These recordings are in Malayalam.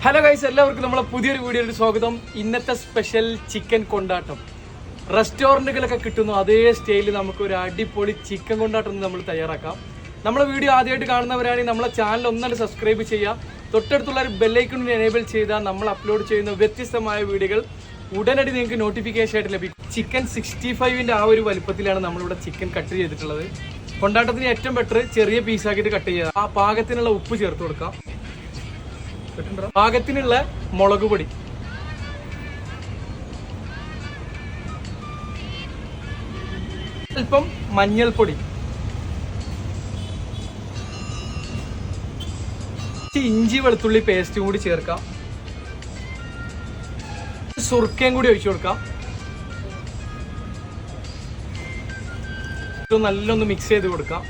ഹലോ ഗൈസ്, എല്ലാവർക്കും നമ്മളെ പുതിയൊരു വീഡിയോയിൽ സ്വാഗതം. ഇന്നത്തെ സ്പെഷ്യൽ ചിക്കൻ കൊണ്ടാട്ടം റെസ്റ്റോറൻറ്റുകളൊക്കെ കിട്ടുന്നു അതേ സ്റ്റൈലിൽ നമുക്ക് ഒരു അടിപൊളി ചിക്കൻ കൊണ്ടാട്ടം നമ്മൾ തയ്യാറാക്കാം. നമ്മളെ വീഡിയോ ആദ്യമായിട്ട് കാണുന്നവരാണെങ്കിൽ നമ്മളെ ചാനൽ ഒന്നാണ് സബ്സ്ക്രൈബ് ചെയ്യുക. തൊട്ടടുത്തുള്ള ഒരു ബെല്ലൈക്കണിന് എനേബിൾ ചെയ്താൽ നമ്മൾ അപ്ലോഡ് ചെയ്യുന്ന വ്യത്യസ്തമായ വീഡിയോകൾ ഉടനടി നിങ്ങൾക്ക് നോട്ടിഫിക്കേഷൻ ആയിട്ട് ലഭിക്കും. ചിക്കൻ 65-ൻ്റെ ആ ഒരു വലുപ്പത്തിലാണ് നമ്മളിവിടെ ചിക്കൻ കട്ട് ചെയ്തിട്ടുള്ളത്. കൊണ്ടാട്ടത്തിന് ഏറ്റവും ബെറ്റർ ചെറിയ പീസാക്കിയിട്ട് കട്ട് ചെയ്യുക. ആ പാകത്തിനുള്ള ഉപ്പ് ചേർത്ത് കൊടുക്കാം. പാകത്തിനുള്ള മുളക് പൊടി, അല്പം മഞ്ഞൾപ്പൊടി, ഇഞ്ചി വെളുത്തുള്ളി പേസ്റ്റും കൂടി ചേർക്കാം. സുർക്കയും കൂടി ഒഴിച്ചു കൊടുക്കാം. നല്ലൊന്ന് മിക്സ് ചെയ്ത് കൊടുക്കാം.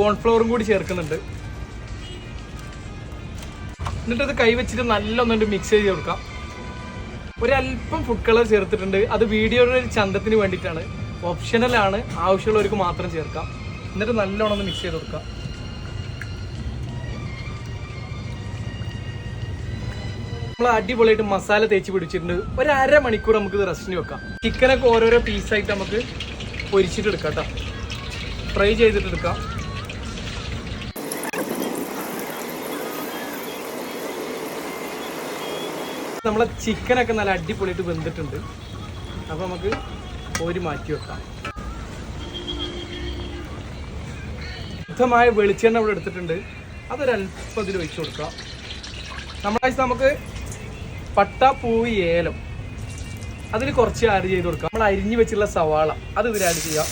കോൺഫ്ലവറും കൂടി ചേർക്കുന്നുണ്ട്. എന്നിട്ടത് കൈവച്ചിട്ട് നല്ലൊന്നുണ്ട് മിക്സ് ചെയ്ത് കൊടുക്കാം. ഒരല്പം ഫുഡ് കളർ ചേർത്തിട്ടുണ്ട്. അത് വീഡിയോയുടെ ഒരു ചന്തത്തിന് വേണ്ടിയിട്ടാണ്, ഓപ്ഷണലാണ്, ആവശ്യമുള്ളവർക്ക് മാത്രം ചേർക്കാം. എന്നിട്ട് നല്ലോണം ഒന്ന് മിക്സ് ചെയ്ത് കൊടുക്കാം. നമ്മൾ അടിപൊളിയായിട്ട് മസാല തേച്ച് പിടിച്ചിട്ടുണ്ട്. ഒരു അരമണിക്കൂർ നമുക്ക് ഇത് റെസ്റ്റിന് വെക്കാം. ചിക്കനൊക്കെ ഓരോരോ പീസായിട്ട് നമുക്ക് പൊരിച്ചിട്ട് എടുക്കാം കേട്ടോ, ഫ്രൈ ചെയ്തിട്ട് എടുക്കാം. നമ്മളെ ചിക്കനൊക്കെ നല്ല അടിപൊളിയായിട്ട് വെന്തിട്ടുണ്ട്. അപ്പോൾ നമുക്ക് കോരി മാറ്റി വെക്കാം. ശുദ്ധമായ വെളിച്ചെണ്ണ ഇവിടെ എടുത്തിട്ടുണ്ട്. അതൊരല്പം ഇതിൽ ഒഴിച്ചു കൊടുക്കാം. നമുക്ക് പട്ട, പൂവ്, ഏലം അതിൽ കുറച്ച് ആഡ് ചെയ്ത് കൊടുക്കാം. നമ്മൾ അരിഞ്ഞു വെച്ചുള്ള സവാള അത് ഇതിൽ ആഡ് ചെയ്യാം.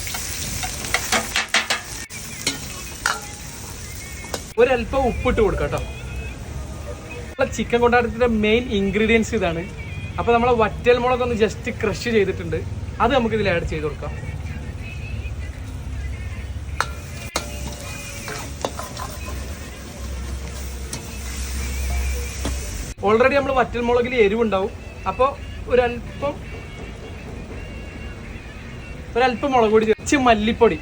ഒരല്പം ഉപ്പിട്ട് കൊടുക്കാം കേട്ടോ. ചിക്കൻ കൊണ്ടാട്ടത്തിന്റെ മെയിൻ ഇൻഗ്രീഡിയൻസ് ഇതാണ്. അപ്പോൾ നമ്മളെ വറ്റൽ മുളകൊന്ന് ജസ്റ്റ് ക്രഷ് ചെയ്തിട്ടുണ്ട്. അത് നമുക്ക് ഇതിൽ ആഡ് ചെയ്ത് കൊടുക്കാം. ഓൾറെഡി നമ്മൾ വറ്റൽ മുളകിൽ എരിവുണ്ടാവും. അപ്പോൾ ഒരല്പം മുളക് പൊടി, കുറച്ച് മല്ലിപ്പൊടി,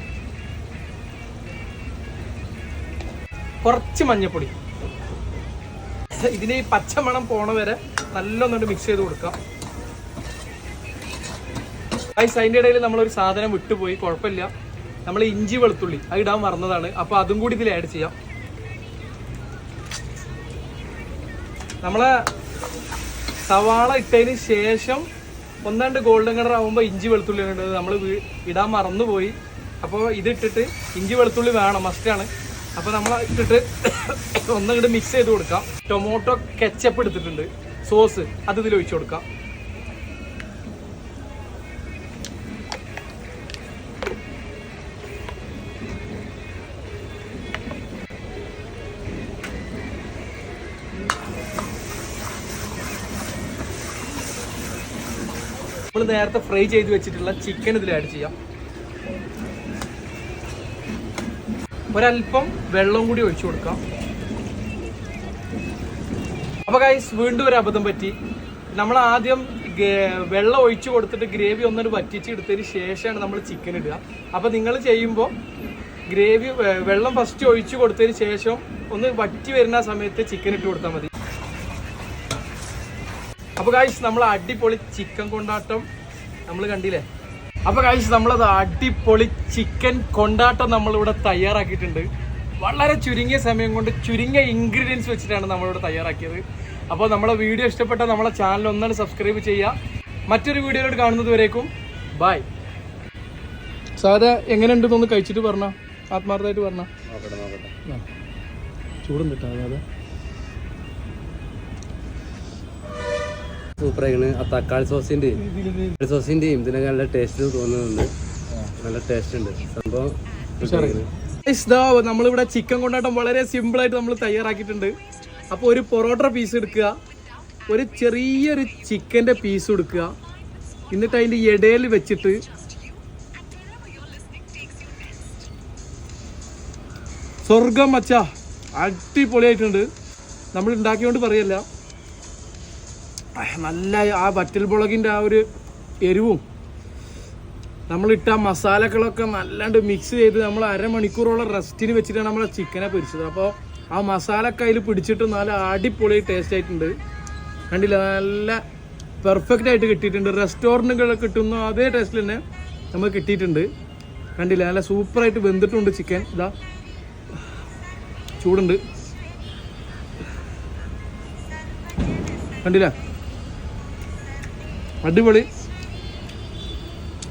കുറച്ച് മഞ്ഞൾപ്പൊടി. ഇതിന് ഈ പച്ചമണം പോണ വരെ നല്ലൊന്നുകൊണ്ട് മിക്സ് ചെയ്ത് കൊടുക്കാം. അതിൻ്റെ ഇടയിൽ നമ്മളൊരു സാധനം വിട്ടുപോയി, കുഴപ്പമില്ല. നമ്മൾ ഇഞ്ചി വെളുത്തുള്ളി അത് ഇടാൻ മറന്നതാണ്. അപ്പോൾ അതും കൂടി ഇതിൽ ആഡ് ചെയ്യാം. നമ്മളെ സവാള ഇട്ടതിന് ശേഷം ഒന്നാണ്ട് ഗോൾഡൻ കളർ ആകുമ്പോൾ ഇഞ്ചി വെളുത്തുള്ളി ഉണ്ട്, നമ്മൾ ഇടാൻ മറന്നുപോയി. അപ്പോൾ ഇതിട്ടിട്ട് ഇഞ്ചി വെളുത്തുള്ളി വേണം, മസ്റ്റാണ്. അപ്പോൾ നമ്മൾ ഇട്ടിട്ട് ഒന്നിങ്ങോട്ട് മിക്സ് ചെയ്ത് കൊടുക്കാം. ടൊമാറ്റോ കെച്ചപ്പ് എടുത്തിട്ടുണ്ട്, സോസ് അത് ഇതിൽ ഒഴിച്ചു കൊടുക്കാം. നമ്മൾ നേരത്തെ ഫ്രൈ ചെയ്ത് വെച്ചിട്ടുള്ള ചിക്കൻ ഇതിൽ ആഡ് ചെയ്യാം. ഒരല്പം വെള്ളം കൂടി ഒഴിച്ചു കൊടുക്കാം. അപ്പോൾ ഗൈസ്, വീണ്ടും ഒരു അബദ്ധം പറ്റി. നമ്മൾ ആദ്യം വെള്ളം ഒഴിച്ചു കൊടുത്തിട്ട് ഗ്രേവി ഒന്നൊരു വറ്റിച്ചെടുത്തതിന് ശേഷമാണ് നമ്മൾ ചിക്കൻ ഇടുക. അപ്പോൾ നിങ്ങൾ ചെയ്യുമ്പോൾ വെള്ളം ഫസ്റ്റ് ഒഴിച്ചു കൊടുത്തതിന് ശേഷം ഒന്ന് വറ്റി വരുന്ന സമയത്ത് ചിക്കൻ ഇട്ട് കൊടുത്താൽ മതി. അപ്പോൾ ഗൈസ്, നമ്മൾ അടിപൊളി ചിക്കൻ കൊണ്ടാട്ടം നമ്മൾ കണ്ടില്ലേ. അപ്പോൾ ഗൈസ്, നമ്മളത് അടിപൊളി ചിക്കൻ കൊണ്ടാട്ടം നമ്മളിവിടെ തയ്യാറാക്കിയിട്ടുണ്ട്. വളരെ ചുരുങ്ങിയ സമയം കൊണ്ട് ചുരുങ്ങിയ ഇൻഗ്രീഡിയൻസ് വെച്ചിട്ടാണ് നമ്മളിവിടെ തയ്യാറാക്കിയത്. അപ്പോൾ നമ്മളെ വീഡിയോ ഇഷ്ടപ്പെട്ടാൽ നമ്മളെ ചാനൽ ഒന്നാണ് സബ്സ്ക്രൈബ് ചെയ്യുക. മറ്റൊരു വീഡിയോയിലോട്ട് കാണുന്നത് വരേക്കും ബൈ. സാധാ എങ്ങനെയുണ്ടെന്നൊന്ന് കഴിച്ചിട്ട് പറഞ്ഞ, ആത്മാർത്ഥമായിട്ട് പറഞ്ഞ. ചൂടും കിട്ടാ അതെ. സൂപ്പറായിക്കണ്. ആ തക്കാളി സോസിൻ്റെയും ഇതിനൊക്കെ നല്ല ടേസ്റ്റ് തോന്നുന്നുണ്ട്. നല്ല ടേസ്റ്റ് ഉണ്ട് സംഭവം. നമ്മളിവിടെ ചിക്കൻ കൊണ്ടാട്ടം വളരെ സിമ്പിളായിട്ട് നമ്മൾ തയ്യാറാക്കിയിട്ടുണ്ട്. അപ്പോൾ ഒരു പൊറോട്ട പീസ് എടുക്കുക, ഒരു ചെറിയൊരു ചിക്കൻ്റെ പീസ് എടുക്കുക, എന്നിട്ട് അതിൻ്റെ ഇടയിൽ വെച്ചിട്ട് സ്വർഗം മച്ചാ, അടിപൊളിയായിട്ടുണ്ട്. നമ്മൾ ഉണ്ടാക്കിയോണ്ട് പറയല്ല, നല്ല ആ വറ്റൽ മുളകിൻ്റെ ആ ഒരു എരിവും നമ്മളിട്ട മസാലകളൊക്കെ നല്ലാണ്ട് മിക്സ് ചെയ്ത് നമ്മൾ അരമണിക്കൂറോളം റെസ്റ്റിന് വെച്ചിട്ടാണ് നമ്മളെ ചിക്കനെ പൊരിച്ചത്. അപ്പോൾ ആ മസാലയൊക്കെ അതിൽ പിടിച്ചിട്ട് നല്ല അടിപൊളി ടേസ്റ്റ് ആയിട്ടുണ്ട്. കണ്ടില്ല, നല്ല പെർഫെക്റ്റ് ആയിട്ട് കിട്ടിയിട്ടുണ്ട്. റെസ്റ്റോറൻറ്റുകളിൽ കിട്ടുന്ന അതേ ടേസ്റ്റിൽ തന്നെ നമുക്ക് കിട്ടിയിട്ടുണ്ട്. കണ്ടില്ല, നല്ല സൂപ്പറായിട്ട് വെന്തിട്ടുണ്ട് ചിക്കൻ. ഇതാ ചൂടുണ്ട്, കണ്ടില്ല, അടിപൊളി.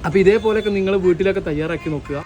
അപ്പോൾ ഇതേപോലെയൊക്കെ നിങ്ങൾ വീട്ടിലൊക്കെ തയ്യാറാക്കി നോക്കുക.